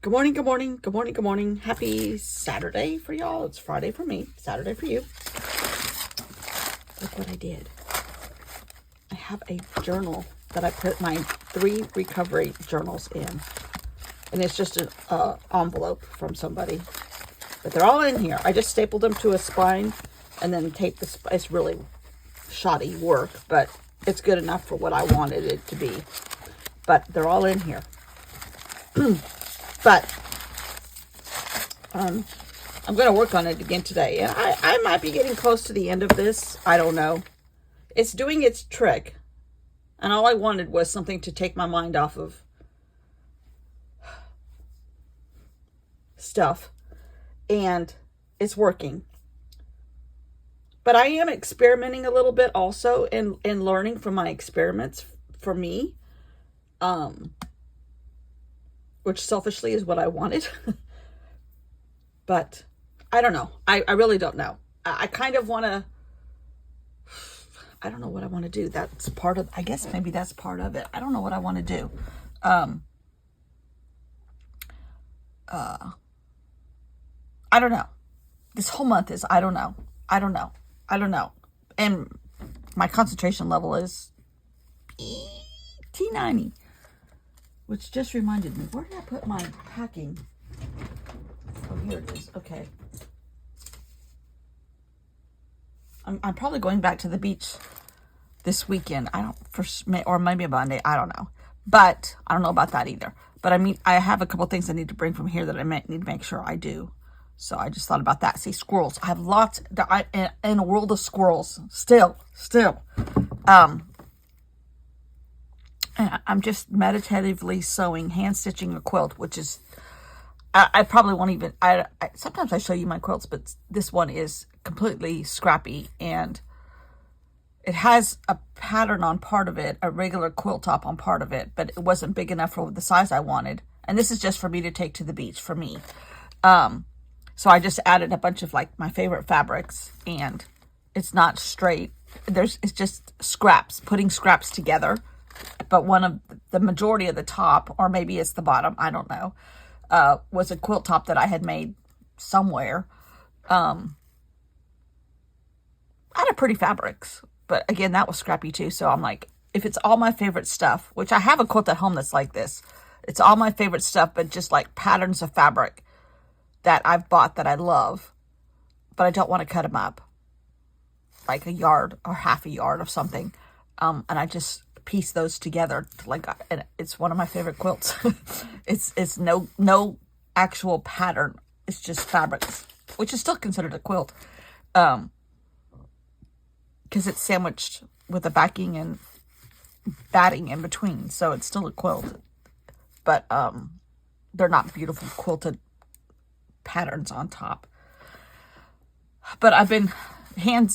Good morning, good morning, good morning, good morning. Happy Saturday for y'all. It's Friday for me, Saturday for you. Look what I did. I have a journal that I put my 3 recovery journals in. And it's just an envelope from somebody. But they're all in here. I just stapled them to a spine and then taped the It's really shoddy work, but it's good enough for what I wanted it to be. But they're all in here. But I'm going to work on it again today. And I might be getting close to the end of this. I don't know. It's doing its trick. And all I wanted was something to take my mind off of stuff. And it's working. But I am experimenting a little bit also in learning from my experiments for me. Which selfishly is what I wanted. But I don't know. I really don't know. I kind of want to, I don't know what I want to do. That's part of, I guess maybe that's part of it. I don't know what I want to do. I don't know. This whole month is, I don't know. And my concentration level is T90. Which just reminded me, where did I put my packing? Oh, here it is. Okay. I'm probably going back to the beach this weekend. Or maybe a Monday. I don't know. But I don't know about that either. But I mean, I have a couple things I need to bring from here that I need to make sure I do. So I just thought about that. See, squirrels. I have lots in a world of squirrels. Still. I'm just meditatively sewing, hand stitching a quilt, which is, I probably won't even, sometimes I show you my quilts, but this one is completely scrappy and it has a pattern on part of it, a regular quilt top on part of it, but it wasn't big enough for the size I wanted. And this is just for me to take to the beach for me. So I just added a bunch of like my favorite fabrics and it's not straight. It's just scraps, putting scraps together. But one of the majority of the top, or maybe it's the bottom, I don't know, was a quilt top that I had made somewhere. Out of pretty fabrics. But again, that was scrappy too. So I'm like, if it's all my favorite stuff, which I have a quilt at home that's like this. It's all my favorite stuff, but just like patterns of fabric that I've bought that I love. But I don't want to cut them up. Like a yard or half a yard of something. And I just piece those together and it's one of my favorite quilts. it's no actual pattern. It's just fabrics, which is still considered a quilt. Because it's sandwiched with a backing and batting in between. So it's still a quilt. But they're not beautiful quilted patterns on top. But I've been hand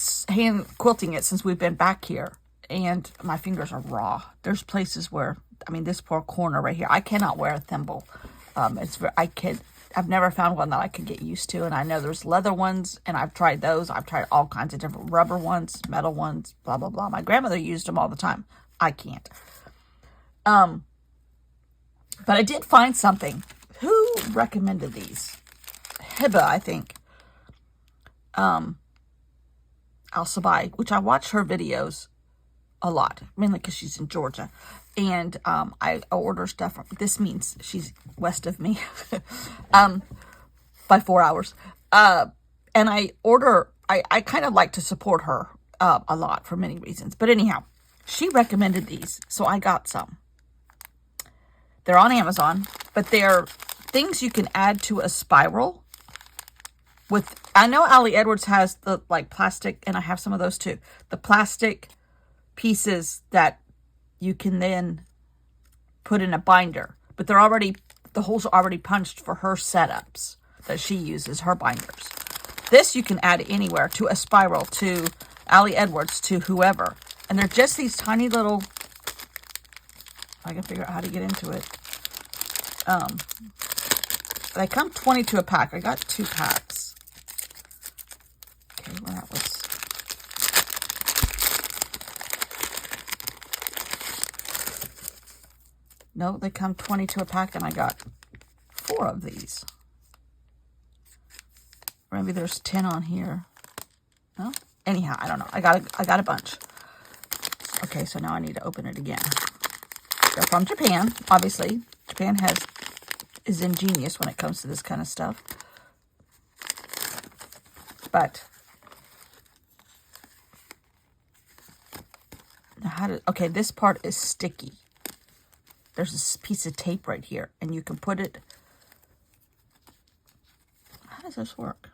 quilting it since we've been back here. And my fingers are raw. There's places where, I mean, this poor corner right here, I cannot wear a thimble. I've never found one that I could get used to. And I know there's leather ones, and I've tried those. I've tried all kinds of different rubber ones, metal ones, blah, blah, blah. My grandmother used them all the time. I can't. But I did find something. Who recommended these? Hiba, I think. Al-Sabai, which I watch her videos a lot, mainly because she's in Georgia, and I order stuff from, this means she's west of me by 4 hours, and I kind of like to support her a lot for many reasons, but anyhow, she recommended these, so I got some. They're on Amazon, but they're things you can add to a spiral with, I know Ali Edwards has the like plastic, and I have some of those too, the plastic pieces that you can then put in a binder, but the holes are already punched for her setups that she uses, her binders. This you can add anywhere, to a spiral, to Ali Edwards, to whoever, and they're just these tiny little, I can figure out how to get into it. They come 22 a pack. I got 2 packs. Okay, well, that was, no, they come 22 a pack, and I got 4 4 of these. Maybe there's 10 on here. No? Anyhow, I don't know. I got a bunch. Okay, so now I need to open it again. They're from Japan, obviously. Japan is ingenious when it comes to this kind of stuff. But now okay, this part is sticky. There's this piece of tape right here, and you can put it. How does this work?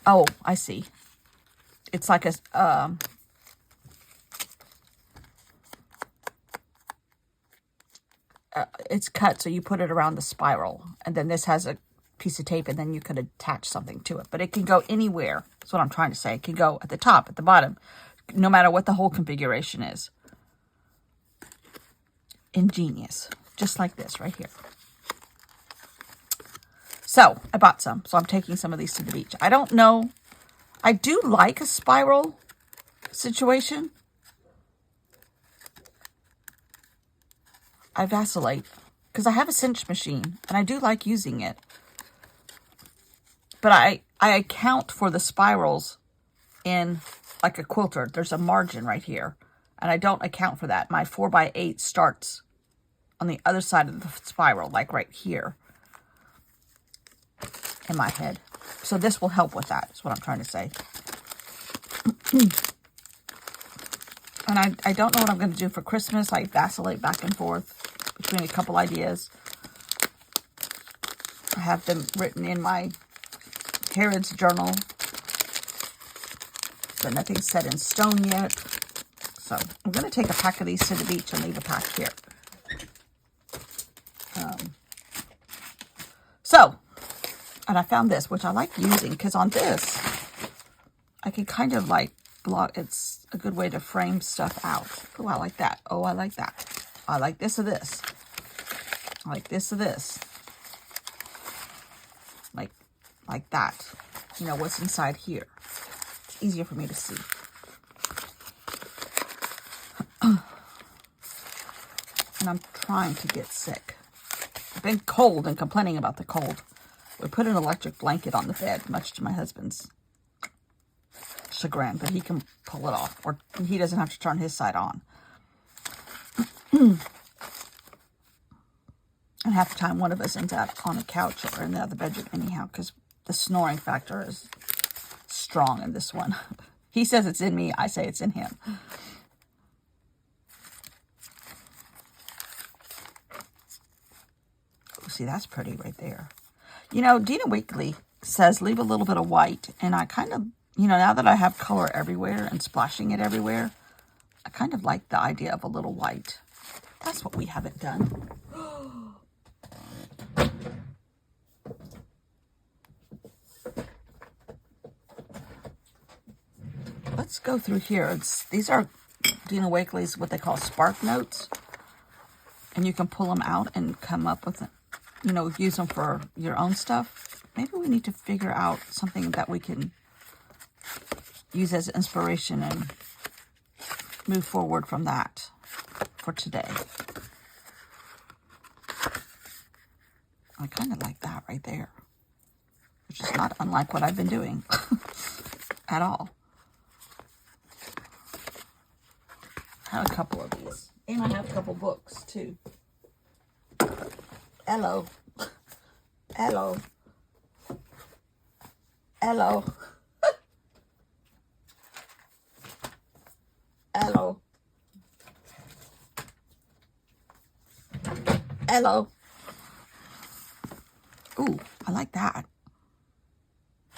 Oh, I see. It's like a it's cut, so you put it around the spiral, and then this has a piece of tape, and then you could attach something to it. But it can go anywhere. That's what I'm trying to say. It can go at the top, at the bottom, no matter what the whole configuration is. Ingenious. Just like this right here. So, I bought some. So, I'm taking some of these to the beach. I don't know. I do like a spiral situation. I vacillate because I have a cinch machine and I do like using it. But I account for the spirals in like a quilter. There's a margin right here. And I don't account for that. My 4x8 starts on the other side of the spiral, like right here in my head. So this will help with that, is what I'm trying to say. And I don't know what I'm going to do for Christmas. I vacillate back and forth between a couple ideas. I have them written in my Herod's journal. But nothing's set in stone yet. So I'm going to take a pack of these to the beach and leave a pack here. And I found this, which I like using, because on this, I can kind of like block. It's a good way to frame stuff out. Oh, I like that. Oh, I like that. I like this or this. I like this or this. Like that. You know, what's inside here. It's easier for me to see. And I'm trying to get sick. I've been cold and complaining about the cold. We put an electric blanket on the bed, much to my husband's chagrin, but he can pull it off, or he doesn't have to turn his side on. And half the time, one of us ends up on a couch or in the other bedroom anyhow, because the snoring factor is strong in this one. He says it's in me, I say it's in him. See, that's pretty right there. You know, Dina Wakley says leave a little bit of white. And I kind of, you know, now that I have color everywhere and splashing it everywhere, I kind of like the idea of a little white. That's what we haven't done. Let's go through here. These are Dina Wakley's, what they call spark notes. And you can pull them out and come up with it. You know, use them for your own stuff. Maybe we need to figure out something that we can use as inspiration and move forward from that for today. I kind of like that right there, which is not unlike what I've been doing at all. I have a couple of these. And I have a couple books, too. Hello. Hello. Hello. Hello. Hello. Ooh, I like that.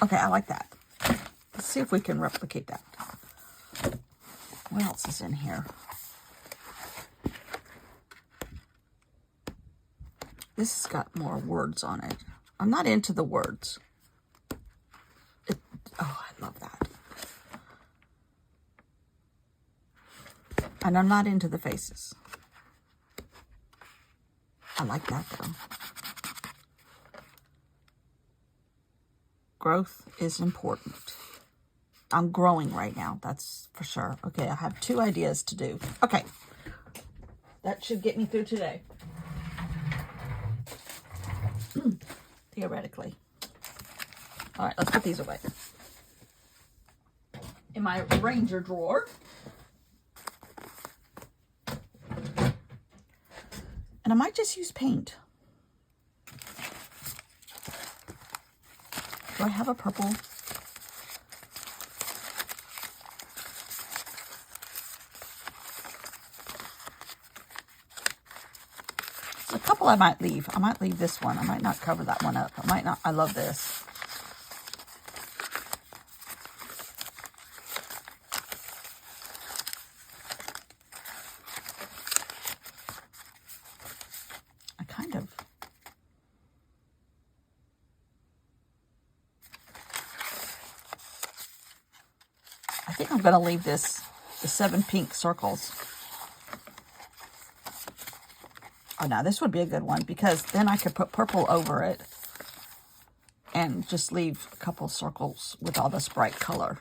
Okay, I like that. Let's see if we can replicate that. What else is in here? This has got more words on it. I'm not into the words. Oh, I love that. And I'm not into the faces. I like that though. Growth is important. I'm growing right now, that's for sure. Okay, I have 2 ideas to do. Okay. That should get me through today. theoretically. All right, let's put these away. In my Ranger drawer. And I might just use paint. Do I have a purple? A couple I might leave. I might leave this one. I might not cover that one up. I might not. I love this. I think I'm going to leave the 7 pink circles. Oh, now this would be a good one because then I could put purple over it and just leave a couple circles with all this bright color.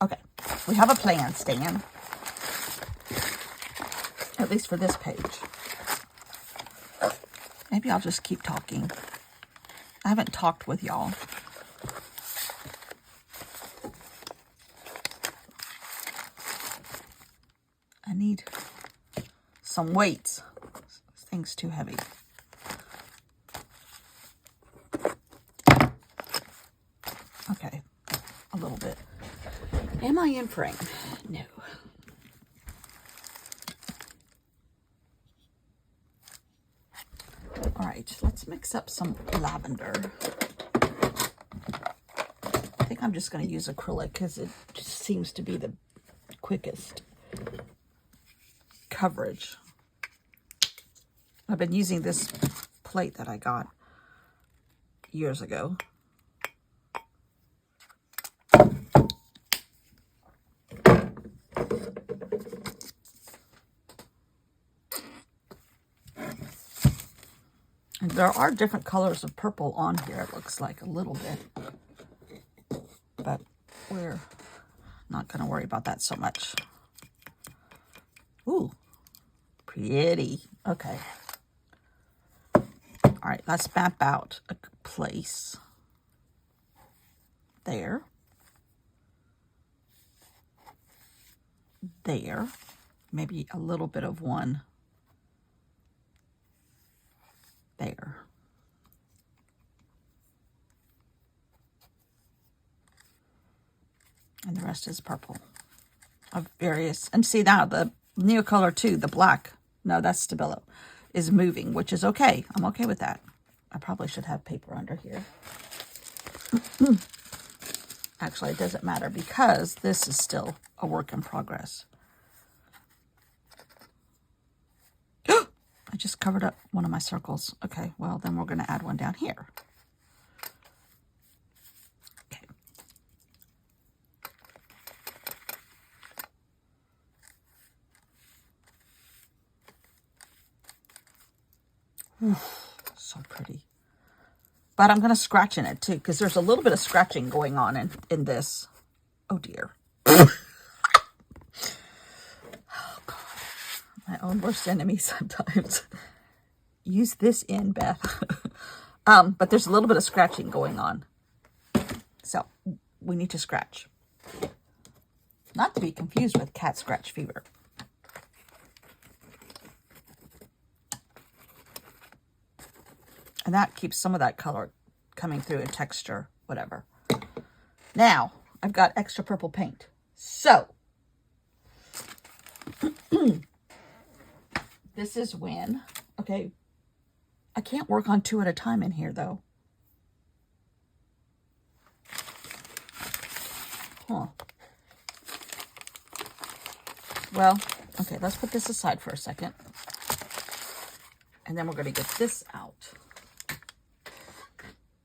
Okay, we have a plan, Stan. At least for this page. Maybe I'll just keep talking. I haven't talked with y'all. I need some weights. This thing's too heavy. Okay, a little bit. Am I in frame? No. All right, let's mix up some lavender. I think I'm just going to use acrylic because it just seems to be the quickest coverage. I've been using this plate that I got years ago. And there are different colors of purple on here, it looks like a little bit. But we're not going to worry about that so much. Ooh, pretty. Okay. All right, let's map out a place. There. There. Maybe a little bit of one. There. And the rest is purple of various. And see now the Neocolor 2, the black, no, that's Stabilo, is moving, which is okay. I'm okay with that. I probably should have paper under here. Actually, it doesn't matter because this is still a work in progress. I just covered up one of my circles. Okay, well, then we're going to add one down here. Okay. So pretty. But I'm going to scratch in it, too, because there's a little bit of scratching going on in this. Oh, dear. My own worst enemy sometimes. Use this in, Beth. But there's a little bit of scratching going on. So, we need to scratch. Not to be confused with cat scratch fever. And that keeps some of that color coming through in texture, whatever. Now, I've got extra purple paint. So, this is when, okay, I can't work on 2 at a time in here, though. Huh. Well, okay, let's put this aside for a second. And then we're going to get this out.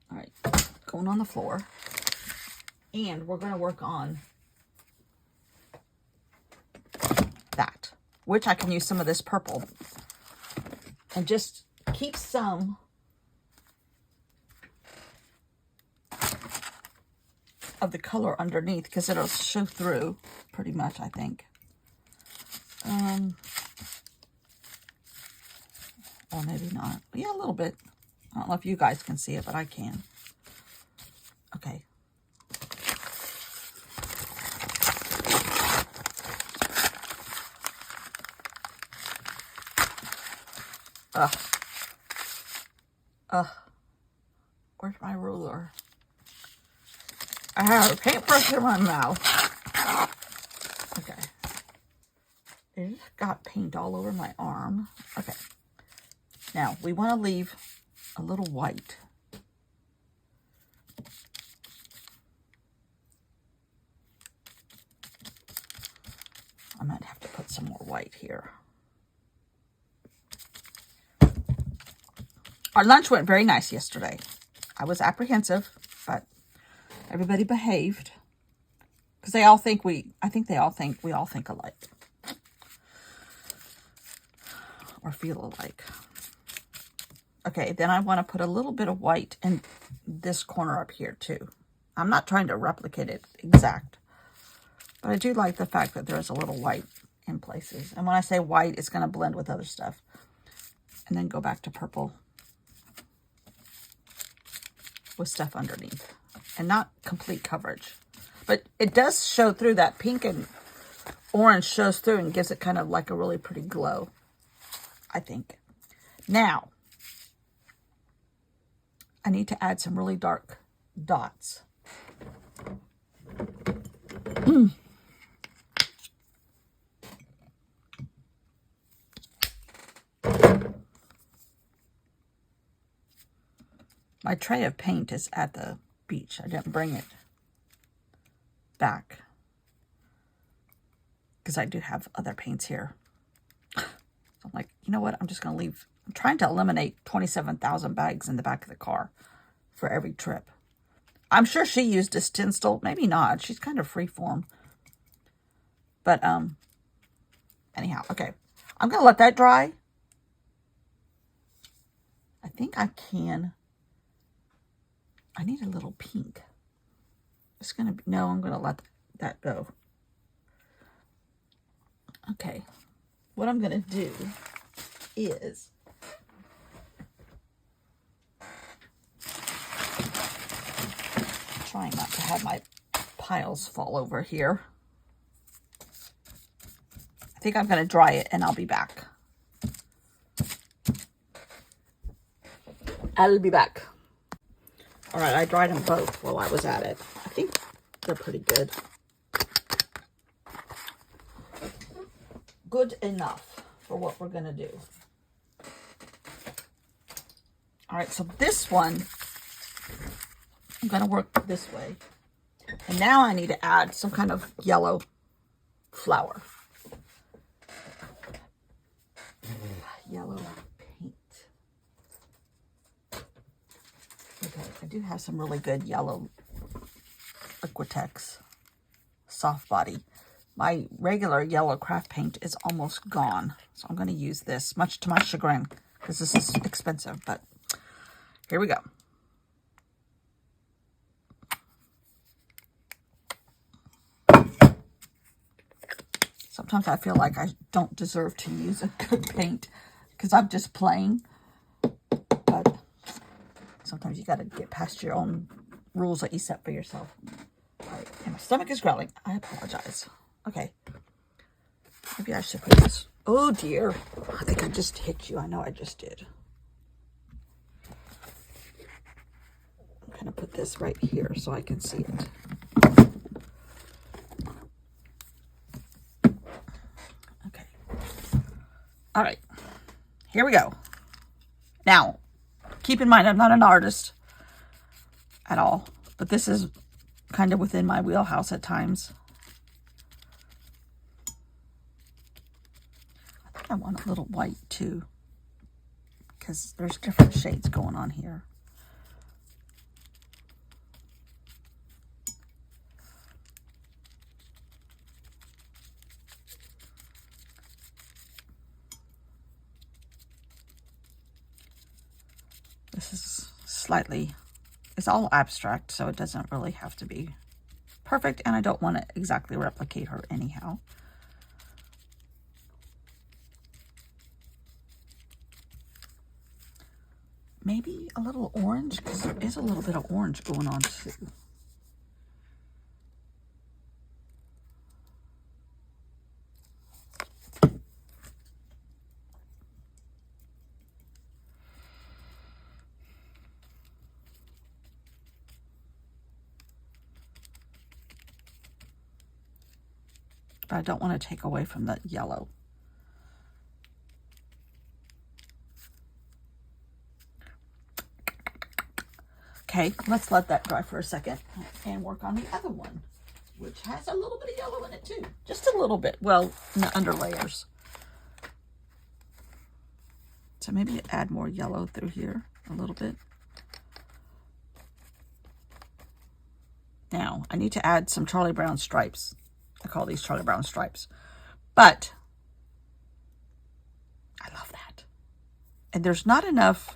All right, going on the floor. And we're going to work on that, which I can use some of this purple and just keep some of the color underneath because it'll show through pretty much, I think. Or maybe not. Yeah, a little bit. I don't know if you guys can see it, but I can. Okay. Where's my ruler? I have a paintbrush in my mouth. Okay. It just got paint all over my arm. Okay. Now, we want to leave a little white. I might have to put some more white here. Our lunch went very nice yesterday. I was apprehensive, but everybody behaved. Because they all think I think we all think alike. Or feel alike. Okay, then I want to put a little bit of white in this corner up here too. I'm not trying to replicate it exact. But I do like the fact that there's a little white in places. And when I say white, it's going to blend with other stuff. And then go back to purple with stuff underneath. And not complete coverage. But it does show through. That pink and orange shows through and gives it kind of like a really pretty glow, I think. Now, I need to add some really dark dots. My tray of paint is at the beach. I didn't bring it back because I do have other paints here. So I'm like, you know what? I'm just going to leave. I'm trying to eliminate 27,000 bags in the back of the car for every trip. I'm sure she used a stencil. Maybe not. She's kind of freeform. But, anyhow, okay. I'm going to let that dry. I think I can. I need a little pink. It's going to be, no, I'm going to let that go. Okay. What I'm going to do is trying not to have my piles fall over here. I think I'm going to dry it and I'll be back. I'll be back. All right, I dried them both while I was at it. I think they're pretty good. Good enough for what we're going to do. All right, so this one, I'm going to work this way. And now I need to add some kind of yellow flower. Yellow paint. Okay, I do have some really good yellow Liquitex soft body. My regular yellow craft paint is almost gone. So I'm going to use this, much to my chagrin, because this is expensive. But here we go. Sometimes I feel like I don't deserve to use a good paint because I'm just playing. But sometimes you got to get past your own rules that you set for yourself. All right, and my stomach is growling. I apologize. Okay. Maybe I should put this. Oh dear. I think I just hit you. I know I just did. I'm going to put this right here so I can see it. Okay. All right. Here we go. Now, keep in mind, I'm not an artist at all, but this is kind of within my wheelhouse at times. I think I want a little white too, because there's different shades going on here. This is slightly, it's all abstract, so it doesn't really have to be perfect, and I don't want to exactly replicate her anyhow. maybe a little orange, because there is a little bit of orange going on too. But I don't want to take away from the yellow. Okay, let's let that dry for a second and work on the other one, which has a little bit of yellow in it too. Just a little bit. Well, in the under layers. So maybe add more yellow through here a little bit. Now, I need to add some Charlie Brown stripes. I call these Charlie Brown stripes. But I love that. And there's not enough,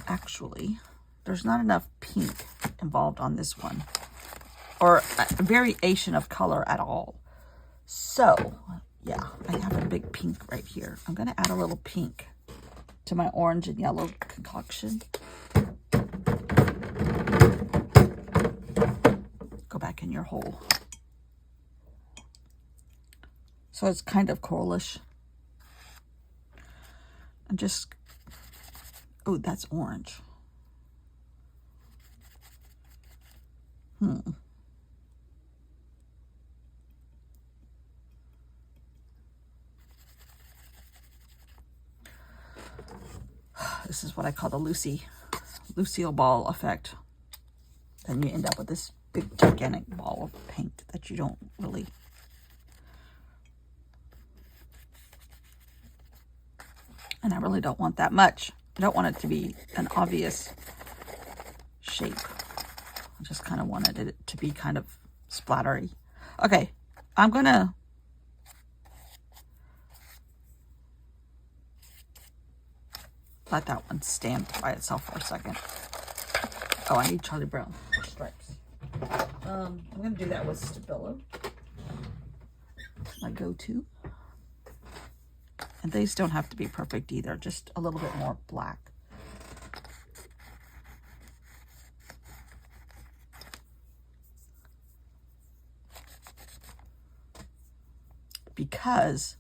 actually, there's not enough pink involved on this one. Or a variation of color at all. So, yeah, I have a big pink right here. I'm going to add a little pink to my orange and yellow concoction. Go back in your hole. So it's kind of coralish. I'm just, oh, that's orange. This is what I call the Lucille ball effect. Then you end up with this big gigantic ball of paint that you don't really. And I really don't want that much. I don't want it to be an obvious shape. I just kind of wanted it to be kind of splattery. Okay, I'm going to let that one stand by itself for a second. Oh, I need Charlie Brown stripes. I'm going to do that with Stabilo. My go-to. And these don't have to be perfect either, just a little bit more black. Because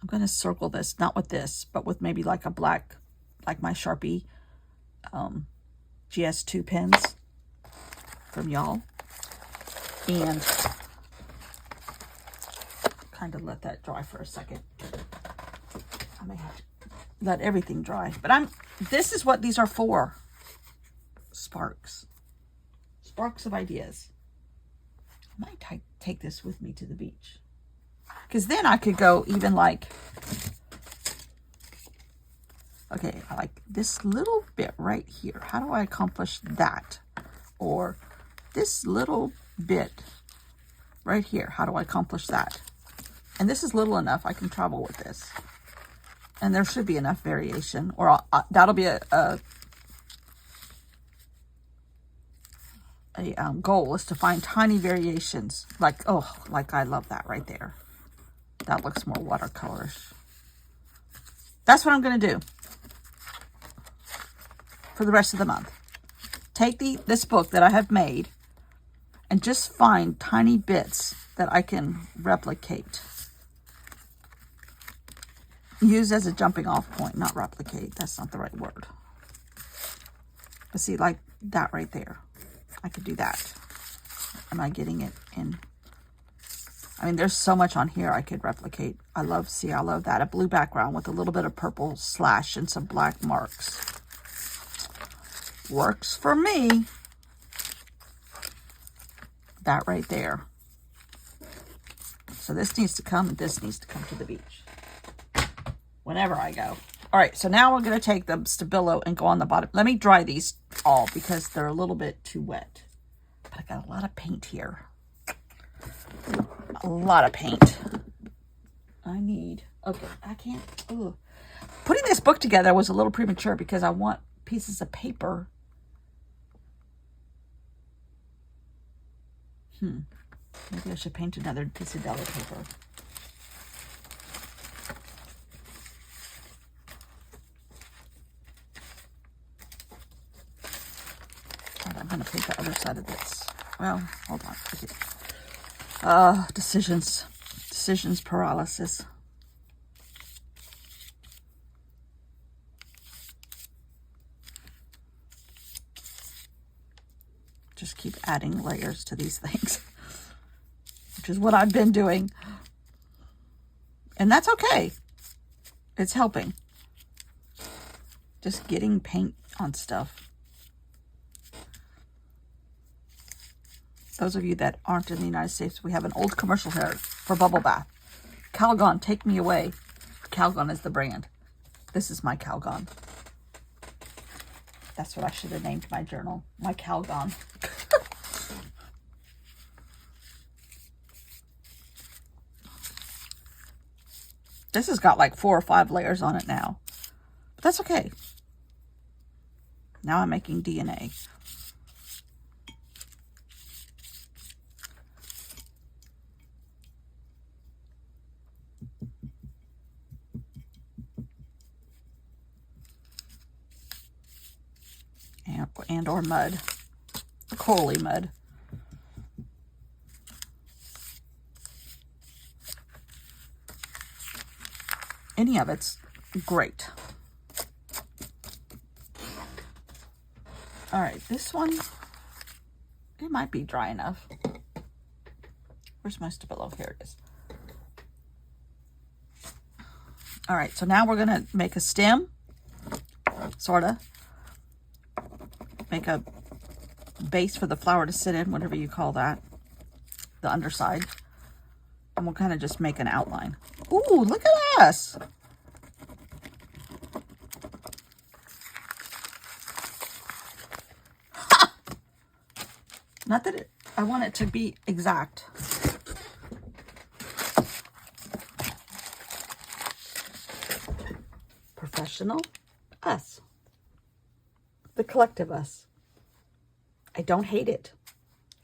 I'm going to circle this, not with this, but with maybe like a black, like my Sharpie GS2 pens from y'all. And kind of let that dry for a second. I may have to let everything dry. But this is what these are for. Sparks. Sparks of ideas. I might take this with me to the beach. Because then I could go even like, okay, I like this little bit right here. How do I accomplish that? Or this little bit right here. How do I accomplish that? And this is little enough. I can travel with this. And there should be enough variation. Or that'll be a goal, is to find tiny variations. Like, oh, like I love that right there. That looks more watercolorish. That's what I'm going to do for the rest of the month. Take this book that I have made and just find tiny bits that I can replicate. Use as a jumping off point, not replicate. That's not the right word. But see, like that right there. I could do that. Am I getting it in? I mean, there's so much on here I could replicate. I love that. A blue background with a little bit of purple slash and some black marks. Works for me. That right there. So this needs to come and this needs to come to the beach. Whenever I go. All right, so now we're going to take the Stabilo and go on the bottom. Let me dry these all because they're a little bit too wet. But I got a lot of paint here. A lot of paint. I need, okay, I can't, ugh. Putting this book together was a little premature because I want pieces of paper. Maybe I should paint another piece of deli paper. I'm going to paint the other side of this. Well, hold on. Decisions paralysis. Just keep adding layers to these things, which is what I've been doing. And that's okay. It's helping. Just getting paint on stuff. Those of you that aren't in the United States, we have an old commercial here for bubble bath. Calgon, take me away. Calgon is the brand. This is my Calgon. That's what I should have named my journal. My Calgon. This has got like 4 or 5 layers on it now. But that's okay. Now I'm making DNA. And or mud. Corally mud. Any of it's great. All right, this one, it might be dry enough. Where's my Stabilo? Here it is. All right, so now we're going to make a stem, sort of. Make a base for the flower to sit in, whatever you call that, the underside. And we'll kind of just make an outline. Ooh, look at us. Ha! Not that I want it to be exact. Professional us. The collective us. I don't hate it.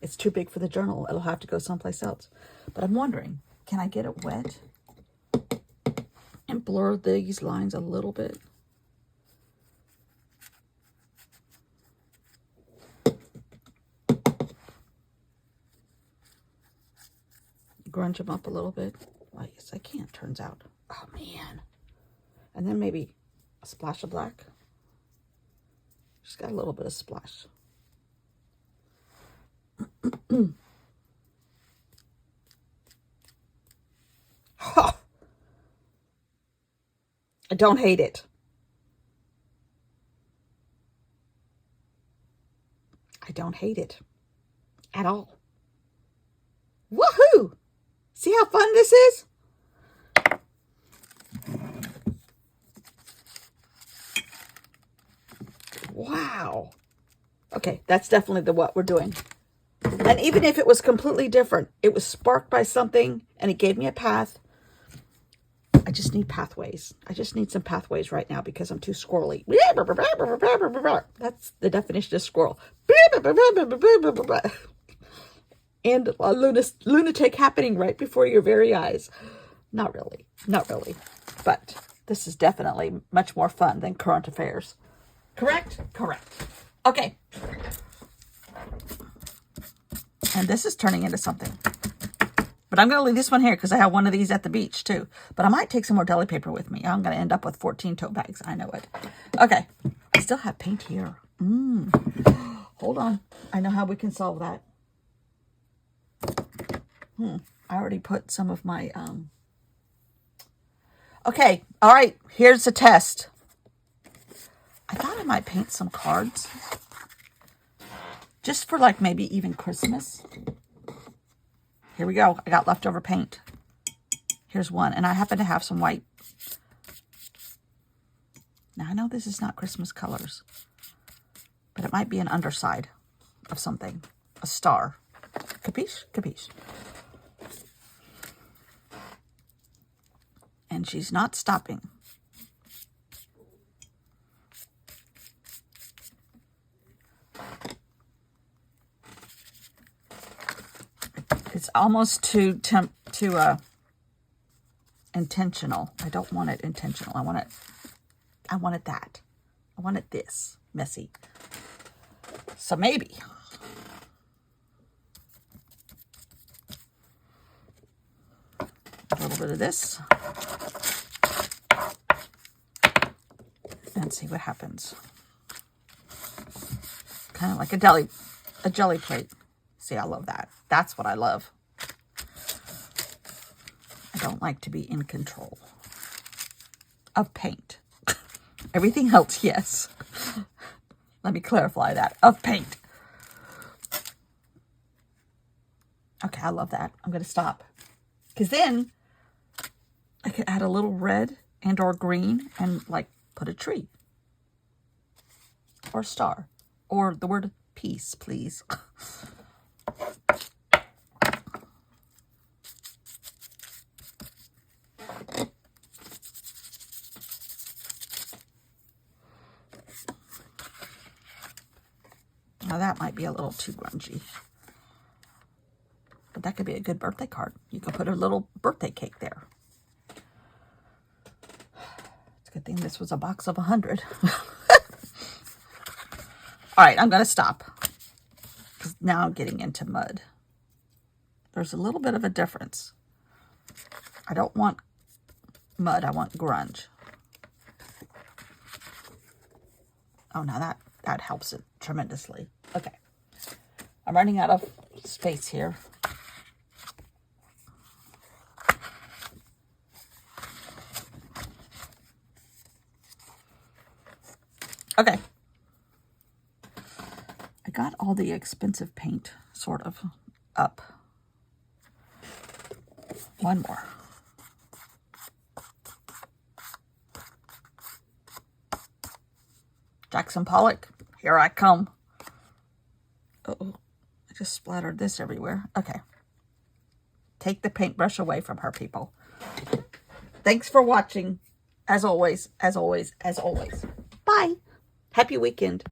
It's too big for the journal. It'll have to go someplace else. But I'm wondering, can I get it wet and blur these lines a little bit? Grunge them up a little bit. Well, yes, I can, turns out. Oh, man. And then maybe a splash of black. Just got a little bit of splash. Oh, I don't hate it. I don't hate it at all. Woohoo! See how fun this is? Wow. Okay, that's definitely what we're doing. And even if it was completely different, it was sparked by something and it gave me a path. I just need pathways. I just need some pathways right now because I'm too squirrely. That's the definition of squirrel. And a lunatic happening right before your very eyes. Not really. Not really. But this is definitely much more fun than current affairs. Correct? Correct. Okay. And this is turning into something. But I'm going to leave this one here because I have one of these at the beach too. But I might take some more deli paper with me. I'm going to end up with 14 tote bags. I know it. Okay. I still have paint here. Hold on. I know how we can solve that. I already put some of my... Okay. All right. Here's the test. I thought I might paint some cards. Just for like maybe even Christmas. Here we go. I got leftover paint. Here's one. And I happen to have some white. Now I know this is not Christmas colors. But it might be an underside of something. A star. Capiche? Capiche. And she's not stopping. It's almost too intentional. I don't want it intentional. I want it that. I want it this messy. So maybe rid of this. And see what happens. Kind of like a jelly plate. See, I love that. That's what I love. I don't like to be in control of paint. Everything else, yes. Let me clarify that. Of paint. Okay, I love that. I'm going to stop. Because then I could add a little red and or green and like put a tree. Or a star. Or the word peace, please. Now that might be a little too grungy. But that could be a good birthday card. You could put a little birthday cake there. It's a good thing this was a box of 100. All right, I'm going to stop. Because now I'm getting into mud. There's a little bit of a difference. I don't want mud. I want grunge. Oh, now that helps it tremendously. Okay. I'm running out of space here. Okay. I got all the expensive paint sort of up. One more. Jackson Pollock, here I come. Uh-oh, I just splattered this everywhere. Okay. Take the paintbrush away from her, people. Thanks for watching. As always, as always, as always. Bye. Happy weekend.